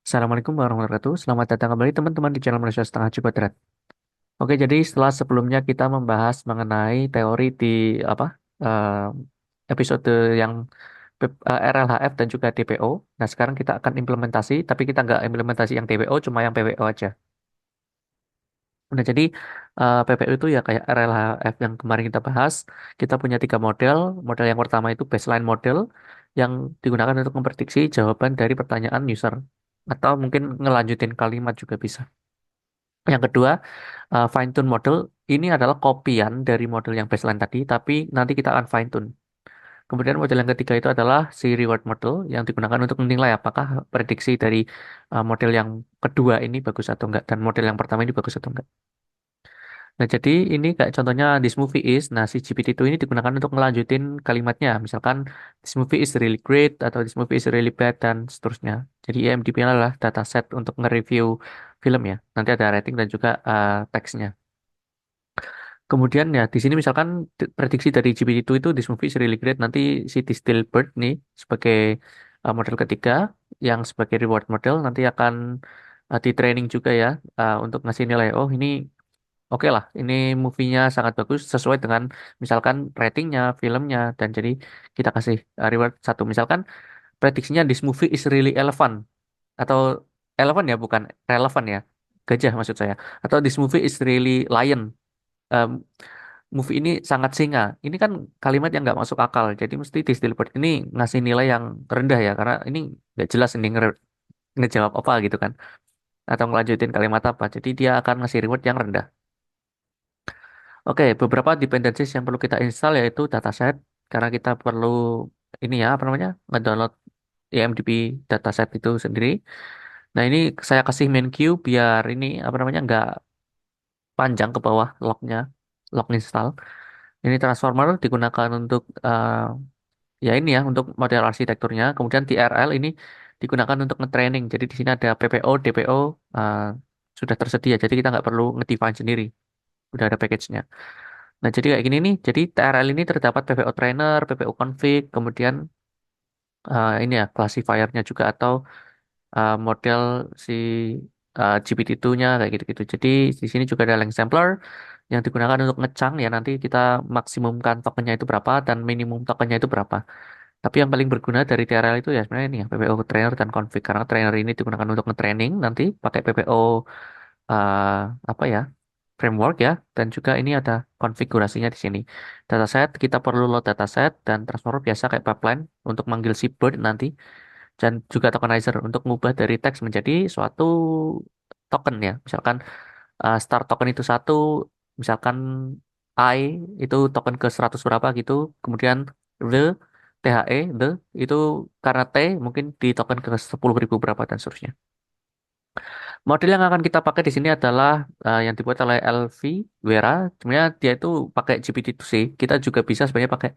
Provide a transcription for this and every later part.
Assalamualaikum warahmatullahi wabarakatuh. Selamat datang kembali teman-teman di channel Manusia Setengah Cuadrat. Oke, jadi setelah sebelumnya kita membahas mengenai teori di apa eh, episode yang RLHF dan juga DPO. Nah, sekarang kita akan implementasi, tapi kita nggak implementasi yang DPO, cuma yang PPO aja. Nah, jadi PPO itu ya kayak RLHF yang kemarin kita bahas. Kita punya tiga model. Model yang pertama itu baseline model yang digunakan untuk memprediksi jawaban dari pertanyaan user. Atau mungkin ngelanjutin kalimat juga bisa. Yang kedua, fine tune model ini adalah kopian dari model yang baseline tadi, tapi nanti kita akan fine tune. Kemudian model yang ketiga itu adalah si reward model yang digunakan untuk menilai apakah prediksi dari model yang kedua ini bagus atau enggak dan model yang pertama ini bagus atau enggak. Nah, jadi ini kayak contohnya this movie is, nah si GPT-2 ini digunakan untuk ngelanjutin kalimatnya. Misalkan this movie is really great atau this movie is really bad dan seterusnya. Jadi IMDb adalah dataset untuk nge-review film ya. Nanti ada rating dan juga teksnya. Kemudian ya di sini misalkan prediksi dari GPT-2 itu this movie is really great. Nanti si Distillbird nih sebagai model ketiga yang sebagai reward model nanti akan di training juga ya untuk ngasih nilai. Oh ini oke lah, ini movie-nya sangat bagus sesuai dengan misalkan ratingnya, filmnya dan jadi kita kasih reward satu. Misalkan prediksinya this movie is really elephant atau elephant ya bukan relevan ya. Gajah maksud saya. Atau this movie is really lion. Em, Movie ini sangat singa. Ini kan kalimat yang nggak masuk akal. Jadi mesti Distilbert ini ngasih nilai yang rendah ya, karena ini nggak jelas ini ngejawab apa gitu kan, atau ngelanjutin kalimat apa. Jadi dia akan ngasih reward yang rendah. Oke, beberapa dependencies yang perlu kita install yaitu dataset, karena kita perlu ini ya apa namanya ngedownload IMDb dataset itu sendiri. Nah ini saya kasih main queue biar ini apa namanya nggak panjang ke bawah log install. Ini transformer digunakan untuk ya ini ya untuk model arsitekturnya. Kemudian TRL ini digunakan untuk nge-training. Jadi di sini ada PPO, DPO uh, sudah tersedia. Jadi kita nggak perlu nge-define sendiri. Udah ada package-nya. Nah jadi kayak gini nih. Jadi TRL ini terdapat PPO trainer, PPO config, kemudian ini ya classifier-nya juga atau model si GPT-2-nya kayak gitu-gitu. Jadi di sini juga ada length sampler yang digunakan untuk ngecang ya nanti kita maksimumkan tokennya itu berapa dan minimum tokennya itu berapa. Tapi yang paling berguna dari TRL itu ya sebenarnya ini ya PPO trainer dan config karena trainer ini digunakan untuk nge-training nanti pakai PPO uh, apa ya framework ya dan juga ini ada konfigurasinya di sini. Dataset kita perlu load dataset dan transformer biasa kayak pipeline untuk manggil si bird nanti dan juga tokenizer untuk mengubah dari teks menjadi suatu token ya. Misalkan start token itu satu, misalkan I itu token ke 100 berapa gitu, kemudian the the itu karena T mungkin di token ke 10.000 berapa dan seterusnya. Model yang akan kita pakai di sini adalah yang dibuat oleh LV Vera. Sebenarnya dia itu pakai GPT-2 sih. Kita juga bisa sebenarnya pakai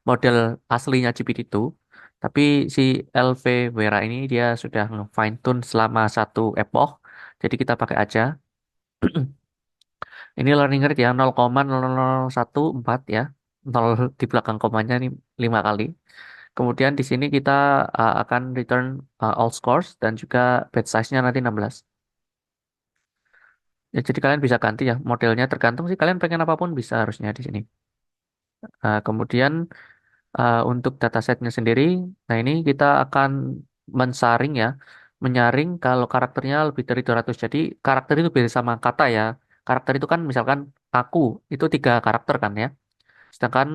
model aslinya GPT-2. Tapi si LV Vera ini dia sudah nge-fine tune selama satu epoch. Jadi kita pakai aja. Ini learning rate ya 0,0014 ya. Nol di belakang komanya ini 5 kali. Kemudian di sini kita akan return all scores dan juga batch size-nya nanti 16. Ya, jadi kalian bisa ganti ya modelnya tergantung sih kalian pengen apapun bisa harusnya di sini. Kemudian untuk datasetnya sendiri, nah ini kita akan mensaring ya, menyaring kalau karakternya lebih dari 200. Jadi karakter itu beda sama kata ya. Karakter itu kan misalkan aku itu tiga karakter kan ya. Sedangkan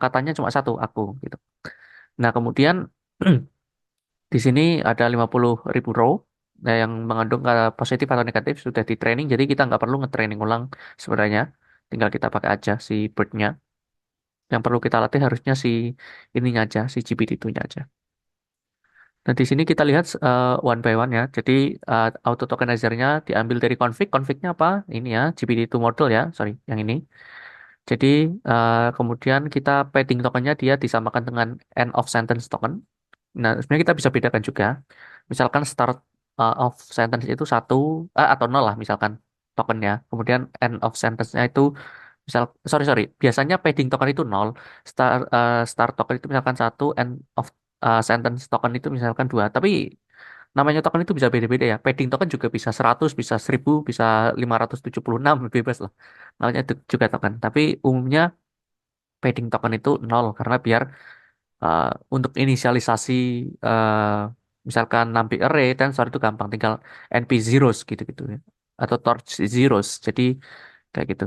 katanya cuma satu aku gitu. Nah kemudian di sini ada 50.000 row yang mengandung kata positif atau negatif sudah di training. Jadi kita nggak perlu nge-training ulang sebenarnya. Tinggal kita pakai aja si bird-nya. Yang perlu kita latih harusnya si ininya aja, si GPT-2-nya aja. Nah, di sini kita lihat one by one ya. Jadi auto tokenizer-nya diambil dari config. Config-nya apa? Ini ya, GPT-2 model ya. Sorry, yang ini. Jadi kemudian kita padding tokennya dia disamakan dengan end of sentence token. Nah, sebenarnya kita bisa bedakan juga. Misalkan start of sentence itu satu atau nol lah misalkan tokennya. Kemudian end of sentence-nya itu misal sorry biasanya padding token itu nol, start token itu misalkan satu, end of sentence token itu misalkan dua. Tapi namanya token itu bisa beda-beda ya. Padding token juga bisa 100, bisa 1000, bisa 576, bebas lah. Namanya itu juga token. Tapi umumnya padding token itu nol karena biar uh, untuk inisialisasi uh, misalkan nampik array tensor itu gampang, tinggal NP zeros gitu-gitu ya. Atau torch zeros. Jadi kayak gitu.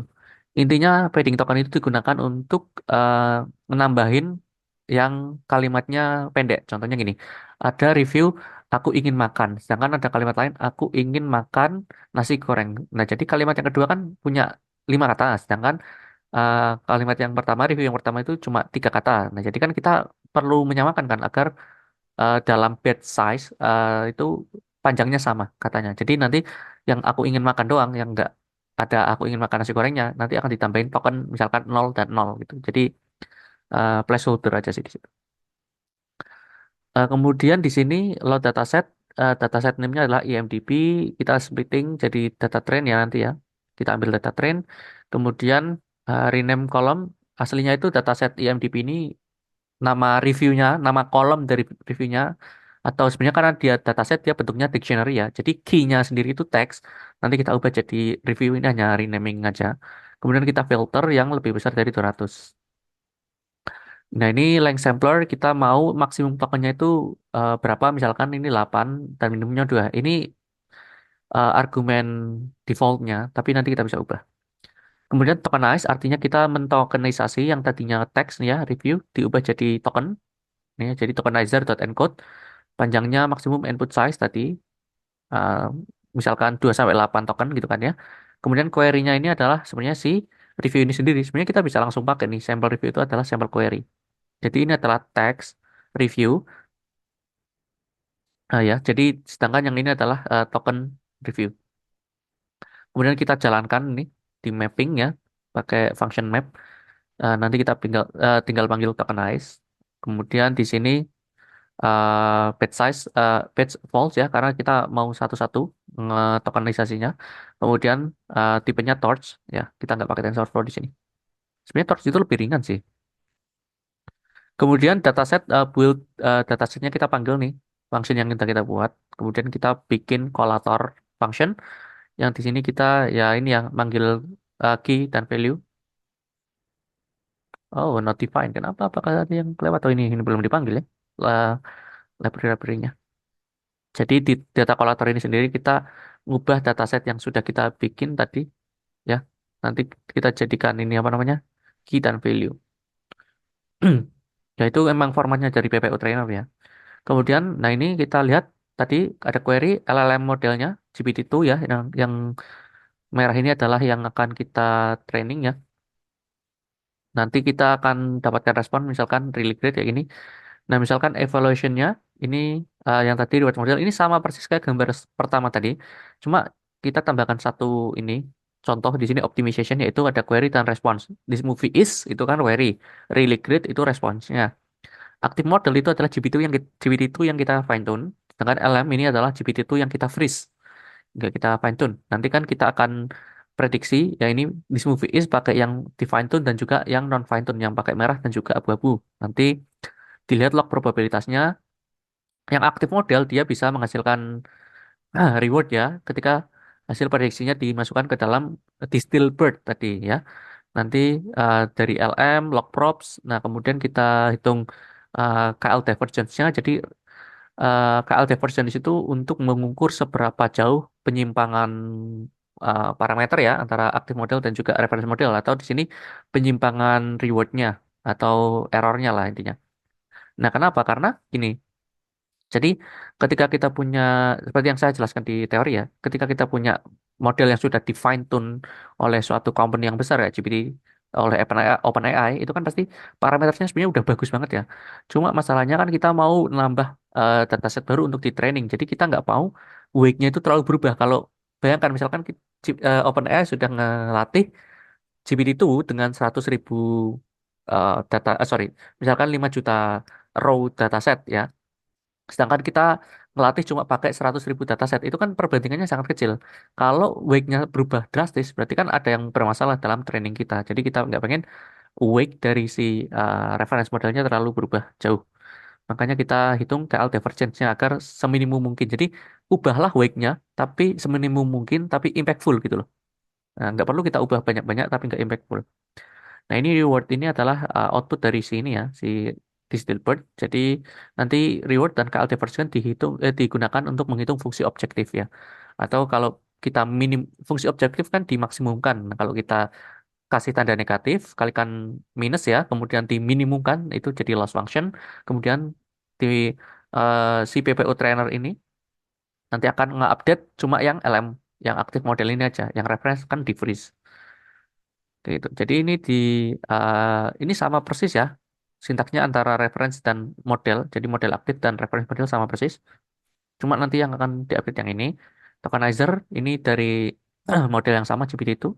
Intinya padding token itu digunakan untuk menambahin yang kalimatnya pendek. Contohnya gini, ada review aku ingin makan, sedangkan ada kalimat lain aku ingin makan nasi goreng. Nah, jadi kalimat yang kedua kan punya 5 kata, sedangkan eh, kalimat yang pertama, review yang pertama itu cuma 3 kata. Nah, jadi kan kita perlu menyamakan kan agar dalam batch size itu panjangnya sama katanya. Jadi nanti yang aku ingin makan doang, yang enggak ada aku ingin makan nasi gorengnya, nanti akan ditambahin token misalkan 0 dan 0 gitu. Jadi placeholder aja sih di situ. Kemudian di sini load dataset, dataset name-nya adalah IMDb, kita splitting jadi data train ya nanti ya. Kita ambil data train, kemudian rename column, aslinya itu dataset IMDb ini nama reviewnya, nama kolom dari reviewnya, atau sebenarnya karena dia dataset dia bentuknya dictionary ya. Jadi key-nya sendiri itu teks. Nanti kita ubah jadi review ini hanya renaming aja. Kemudian kita filter yang lebih besar dari 200. Nah, ini length sampler kita mau maksimum tokennya itu berapa? Misalkan ini 8 dan minimumnya 2. Ini argumen defaultnya, tapi nanti kita bisa ubah. Kemudian tokenize artinya kita mentokenisasi yang tadinya teks nih ya, review diubah jadi token. Nih, ya, jadi tokenizer.encode panjangnya maksimum input size tadi uh, misalkan 2 sampai 8 token gitu kan ya. Kemudian query-nya ini adalah sebenarnya si review ini sendiri. Sebenarnya kita bisa langsung pakai nih sampel review itu adalah sampel query. Jadi ini adalah text review ya. Jadi sedangkan yang ini adalah token review. Kemudian kita jalankan ini di mapping ya pakai function map. Nanti kita tinggal panggil tokenize. Kemudian di sini batch size, batch false ya, karena kita mau satu-satu tokenisasinya. Kemudian tipenya torch ya, kita nggak pakai TensorFlow di sini. Sebenarnya torch itu lebih ringan sih. Kemudian dataset build datasetnya kita panggil nih function yang kita buat. Kemudian kita bikin collator function yang di sini kita ya ini ya manggil key dan value. Oh, not defined. Kenapa? Apakah ada yang kelewat? Oh, ini belum dipanggil ya. Library-nya. Jadi di data collator ini sendiri kita ngubah dataset yang sudah kita bikin tadi ya. Nanti kita jadikan ini apa namanya? Key dan value. Ya itu emang formatnya dari PPU trainer ya. Kemudian nah ini kita lihat tadi ada query LLM modelnya GPT-2 ya yang merah ini adalah yang akan kita training ya. Nanti kita akan dapatkan respon misalkan really great ya ini. Nah, misalkan evaluation-nya ini yang tadi reward model ini sama persis kayak gambar pertama tadi. Cuma kita tambahkan satu ini contoh di sini optimization yaitu ada query dan response. This movie is itu kan query, really great itu responsnya. Active model itu adalah GPT-2 yang kita fine tune. Sedangkan LM ini adalah GPT-2 yang kita freeze, nggak kita fine tune. Nanti kan kita akan prediksi ya ini this movie is pakai yang di fine tune dan juga yang non fine tune yang pakai merah dan juga abu-abu. Nanti dilihat log probabilitasnya yang aktif model dia bisa menghasilkan reward ya ketika hasil prediksinya dimasukkan ke dalam distill bird tadi ya. Nanti dari LM, log props, nah kemudian kita hitung KL divergence-nya. Jadi KL divergence itu untuk mengukur seberapa jauh penyimpangan parameter ya antara aktif model dan juga reference model atau di sini penyimpangan rewardnya atau errornya lah intinya. Nah, kenapa? Karena gini, jadi ketika kita punya seperti yang saya jelaskan di teori ya, ketika kita punya model yang sudah di fine tune oleh suatu company yang besar ya, GPT oleh OpenAI itu kan pasti parameternya sebenarnya udah bagus banget ya. Cuma masalahnya kan kita mau nambah dataset baru untuk di training. Jadi kita nggak mau weight-nya itu terlalu berubah. Kalau bayangkan misalkan OpenAI sudah ngelatih GPT itu dengan 100.000 sorry, misalkan 5 juta raw dataset ya. Sedangkan kita ngelatih cuma pakai 100.000 dataset, itu kan perbandingannya sangat kecil. Kalau weight-nya berubah drastis, berarti kan ada yang bermasalah dalam training kita. Jadi kita nggak pengen weight dari si reference modelnya terlalu berubah jauh. Makanya kita hitung TL divergence-nya agar seminimum mungkin. Jadi ubahlah weight-nya tapi seminimum mungkin tapi impactful gitu loh. Nah, nggak perlu kita ubah banyak-banyak tapi nggak impactful. Nah, ini reward ini adalah output dari si ini ya, si Dilbert. Jadi nanti reward dan KL divergence digunakan untuk menghitung fungsi objektif ya. Atau kalau kita fungsi objektif kan dimaksimumkan. Nah, kalau kita kasih tanda negatif, kalikan minus ya, kemudian diminimumkan itu jadi loss function. Kemudian di si PPO trainer ini nanti akan nge-update cuma yang LM yang aktif model ini aja, yang reference kan di freeze. Gitu. Jadi ini sama persis ya. Sintaksnya antara reference dan model. Jadi model aktif dan reference model sama persis. Cuma nanti yang akan diupdate yang ini. Tokenizer ini dari model yang sama GPT itu.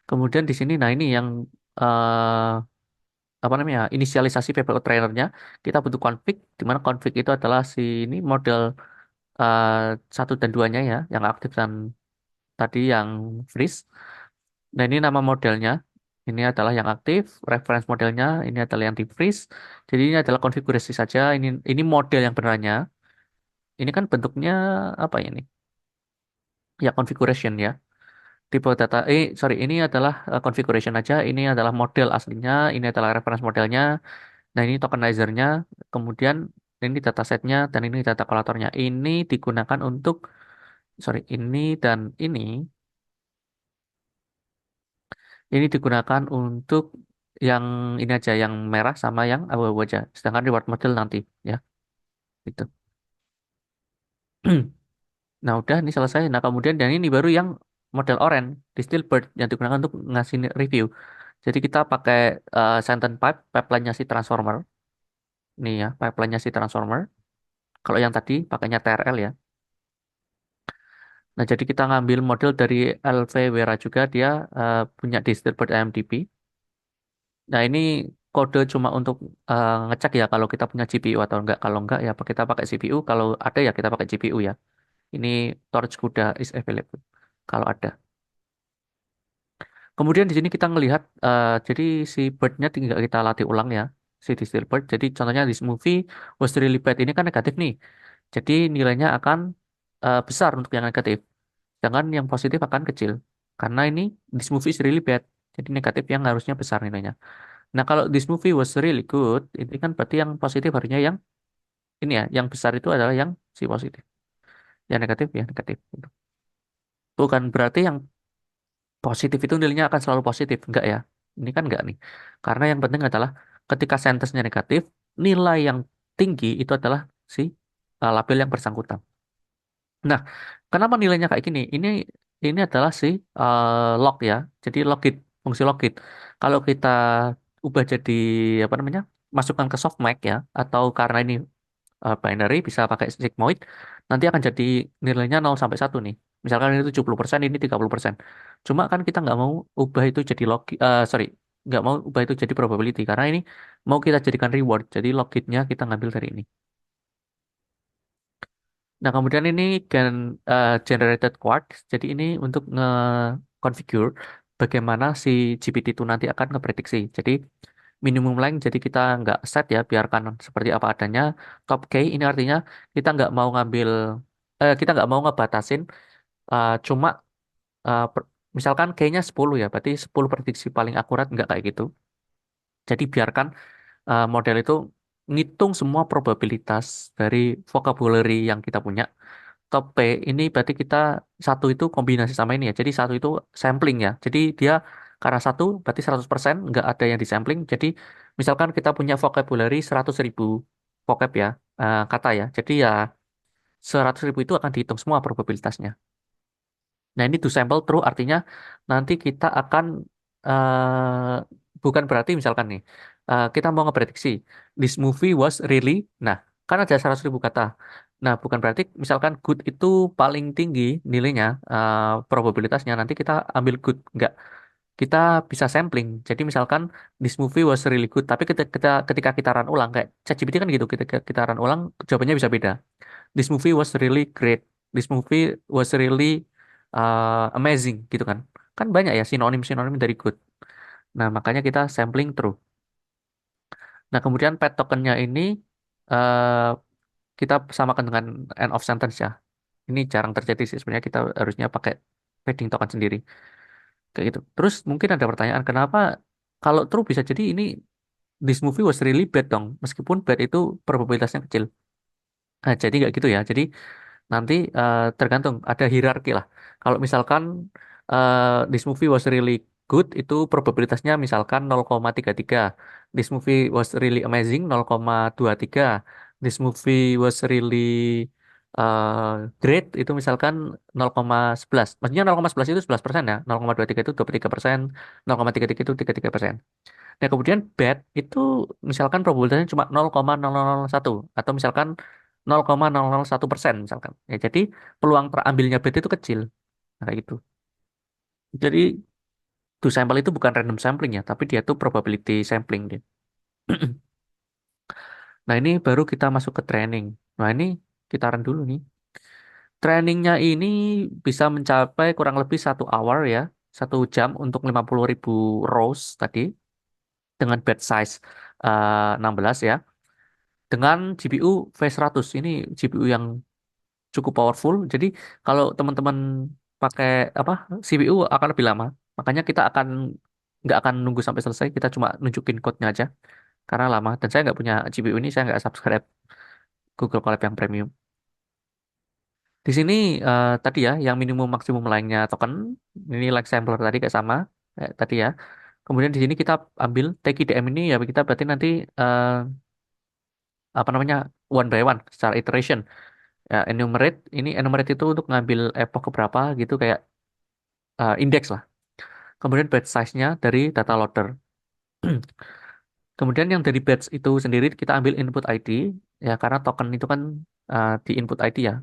Kemudian di sini, nah ini yang eh, apa namanya inisialisasi PPO trainernya. Kita butuh config, di mana config itu adalah si ini model eh, satu dan duanya ya, yang aktif dan tadi yang freeze. Nah, ini nama modelnya. Ini adalah yang aktif, reference modelnya, ini adalah yang di freeze. Jadi ini adalah konfigurasi saja. Ini model yang benarnya. Ini kan bentuknya apa ini? Ya configuration ya. Tipe data, sorry, ini adalah configuration aja. Ini adalah model aslinya. Ini adalah reference modelnya. Nah, ini tokenizernya. Kemudian ini datasetnya dan ini data kolatornya. Ini digunakan untuk, sorry, ini dan ini digunakan untuk yang ini aja, yang merah sama yang abu-abu aja. Sedangkan reward model nanti, ya, gitu. Nah, udah ini selesai. Nah, kemudian dan ini baru yang model orange di Stillbird yang digunakan untuk ngasih review. Jadi kita pakai sentence pipeline-nya si transformer. Nih ya, pipeline-nya si transformer. Kalau yang tadi pakainya TRL ya. Nah, jadi kita ngambil model dari LV Vera juga, dia punya di Stillbird AMDP. Nah, ini kode cuma untuk ngecek ya kalau kita punya GPU atau enggak. Kalau enggak ya kita pakai CPU. Kalau ada ya kita pakai GPU ya. Ini Torch CUDA is available kalau ada. Kemudian di sini kita ngelihat jadi si bird-nya tinggal kita latih ulang ya. Si distill bird. Jadi contohnya this movie was really bad. Ini kan negatif nih. Jadi nilainya akan besar untuk yang negatif. Sedangkan yang positif akan kecil. Karena ini this movie is really bad. Jadi negatif yang harusnya besar nilainya. Nah, kalau this movie was really good, ini kan berarti yang positif harusnya yang ini ya, yang besar itu adalah yang si positif. Yang negatif ya negatif. Gitu. Bukan berarti yang positif itu nilainya akan selalu positif, enggak ya? Ini kan enggak nih. Karena yang penting adalah ketika sentencenya negatif, nilai yang tinggi itu adalah si label yang bersangkutan. Nah, kenapa nilainya kayak gini? Ini adalah si log ya. Jadi logit, fungsi logit. Kalau kita ubah jadi apa namanya? Masukkan ke softmax ya, atau karena ini binary bisa pakai sigmoid, nanti akan jadi nilainya 0 sampai 1 nih. Misalkan ini 70%, ini 30%. Cuma kan kita nggak mau ubah itu jadi sorry, nggak mau ubah itu jadi probability, karena ini mau kita jadikan reward. Jadi logitnya kita ngambil dari ini. Nah, kemudian ini generated quarks. Jadi ini untuk nge-configure bagaimana si GPT itu nanti akan ngeprediksi. Jadi minimum length, jadi kita nggak set ya, biarkan seperti apa adanya. Top K ini artinya kita kita nggak mau ngebatasin cuma misalkan K-nya 10 ya, berarti 10 prediksi paling akurat nggak kayak gitu. Jadi biarkan model itu ngitung semua probabilitas dari vocabulary yang kita punya. Top P ini berarti kita satu itu kombinasi sama ini ya. Jadi satu itu sampling ya. Jadi dia karena satu berarti 100% nggak ada yang disampling. Jadi misalkan kita punya vocabulary 100.000 vocab ya, kata ya. Jadi ya 100.000 itu akan dihitung semua probabilitasnya. Nah, ini to sample true artinya nanti kita akan bukan berarti misalkan nih kita mau ngeprediksi this movie was really, nah kan ada 100.000 kata. Nah, bukan berarti misalkan good itu paling tinggi nilainya probabilitasnya nanti kita ambil good, enggak. Kita bisa sampling. Jadi misalkan this movie was really good, tapi ketika kita run ulang kayak ChatGPT kan gitu, ketika kita run ulang jawabannya bisa beda. This movie was really great. This movie was really amazing gitu kan. Kan banyak ya sinonim-sinonim dari good. Nah, makanya kita sampling true. Nah, kemudian pet tokennya ini eh, kita samakan dengan end of sentence ya. Ini jarang terjadi sih sebenarnya kita harusnya pakai padding token sendiri kayak gitu. Terus mungkin ada pertanyaan kenapa kalau true bisa jadi ini this movie was really bad dong meskipun bad itu probabilitasnya kecil. Nah, jadi nggak gitu ya. Jadi nanti tergantung ada hierarki lah. Kalau misalkan this movie was really good itu probabilitasnya misalkan 0,33. This movie was really amazing 0,23. This movie was really great itu misalkan 0,11. Maksudnya 0,11 itu 11% ya. 0,23 itu 23%, 0,33 itu 33%. Nah, kemudian bad itu misalkan probabilitasnya cuma 0,0001 atau misalkan 0,001% misalkan. Ya, jadi peluang terambilnya bad itu kecil. Nah, kayak gitu. Jadi to sampel itu bukan random sampling ya, tapi dia tuh probability sampling dia. Nah, ini baru kita masuk ke training. Nah, ini kita run dulu nih. Trainingnya ini bisa mencapai kurang lebih 1 hour ya, 1 jam untuk 50.000 rows tadi dengan batch size 16 ya. Dengan GPU V100 ini GPU yang cukup powerful. Jadi kalau teman-teman pakai apa CPU akan lebih lama. Makanya kita akan nggak akan nunggu sampai selesai. Kita cuma nunjukin code-nya aja karena lama. Dan saya nggak punya GPU ini, saya nggak subscribe Google Colab yang premium. Di sini tadi ya, yang minimum maksimum lainnya token ini like sampler tadi kayak sama kayak tadi ya. Kemudian di sini kita ambil TKDM ini ya kita berarti nanti eh, apa namanya one by one secara iteration. Ya, enumerate ini enumerate itu untuk ngambil epoch keberapa gitu kayak indeks lah. Kemudian batch size-nya dari data loader. Kemudian yang dari batch itu sendiri kita ambil input ID ya karena token itu kan di input ID ya.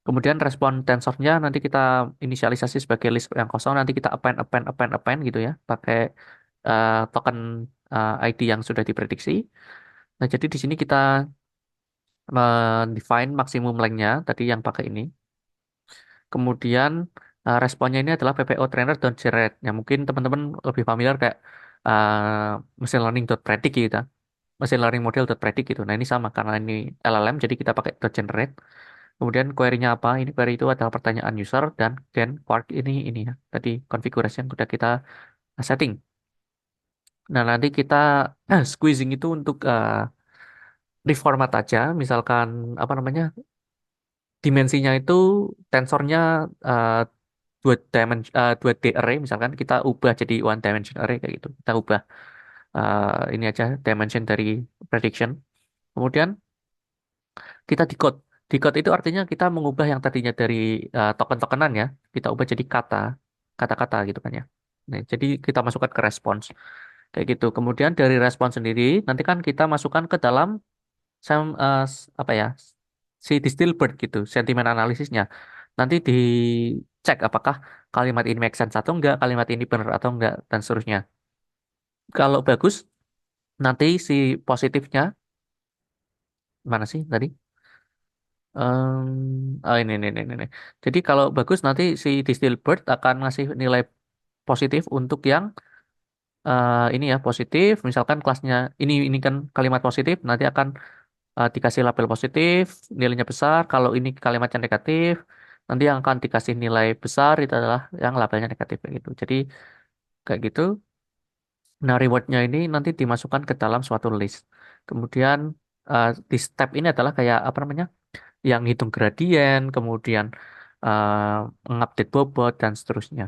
Kemudian respon tensornya nanti kita inisialisasi sebagai list yang kosong nanti kita append append append append gitu ya pakai token ID yang sudah diprediksi. Nah, jadi di sini kita define maksimum length-nya tadi yang pakai ini. Kemudian responnya ini adalah PPO trainer dan generate. Ya mungkin teman-teman lebih familiar kayak machine learning dot predict gitu. Machine learning model dot predict gitu. Nah, ini sama karena ini LLM jadi kita pakai dot generate. Kemudian query-nya apa? Ini query itu adalah pertanyaan user dan gen quark ini ya. Tadi konfigurasi yang sudah kita setting. Nah, nanti kita squeezing itu untuk reformat aja. Misalkan apa namanya? Dimensinya itu tensornya uh, dua D array misalkan kita ubah jadi one dimension array kayak gitu kita ubah ini aja dimension dari prediction kemudian kita decode itu artinya kita mengubah yang tadinya dari token-tokenan ya kita ubah jadi kata-kata gitu kan ya nah, jadi kita masukkan ke response kayak gitu kemudian dari respons sendiri nanti kan kita masukkan ke dalam apa ya si Dilbert gitu sentimen analisisnya nanti dicek apakah kalimat ini make sense atau enggak kalimat ini benar atau enggak dan seterusnya kalau bagus nanti si positifnya mana sih tadi oh ini. Jadi kalau bagus nanti si Dilbert akan ngasih nilai positif untuk yang ini ya positif misalkan kelasnya ini kan kalimat positif nanti akan dikasih label positif, nilainya besar. Kalau ini kalimatnya negatif, nanti yang akan dikasih nilai besar itu adalah yang labelnya negatif kayak gitu. Jadi kayak gitu. Nah, rewardnya ini nanti dimasukkan ke dalam suatu list. Kemudian di step ini adalah kayak apa namanya, yang hitung gradien, kemudian mengupdate bobot dan seterusnya.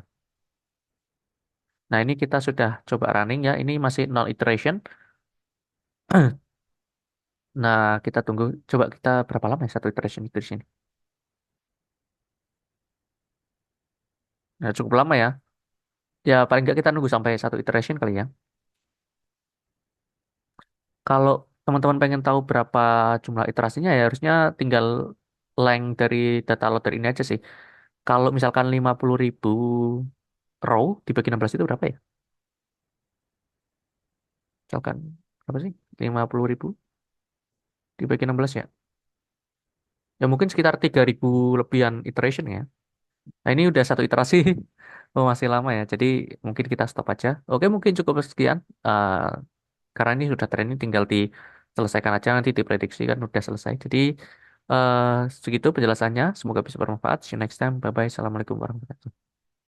Nah, ini kita sudah coba running ya. Ini masih null iteration. Nah, kita tunggu. Coba kita berapa lama ya satu iteration itu di sini? Nah, cukup lama ya. Ya, paling nggak kita nunggu sampai satu iteration kali ya. Kalau teman-teman pengen tahu berapa jumlah iterasinya ya harusnya tinggal length dari data loader ini aja sih. Kalau misalkan 50.000 row dibagi 16 itu berapa ya? Misalkan berapa sih? 50.000 dibagi 16 ya? Ya mungkin sekitar 3.000 lebihan iteration ya. Nah ini udah satu iterasi. Oh, masih lama ya. Jadi mungkin kita stop aja. Oke mungkin cukup sekian. Karena ini sudah training tinggal diselesaikan aja nanti diprediksi kan udah selesai. Jadi eh segitu penjelasannya. Semoga bisa bermanfaat. See you next time. Bye bye. Assalamualaikum warahmatullahi wabarakatuh.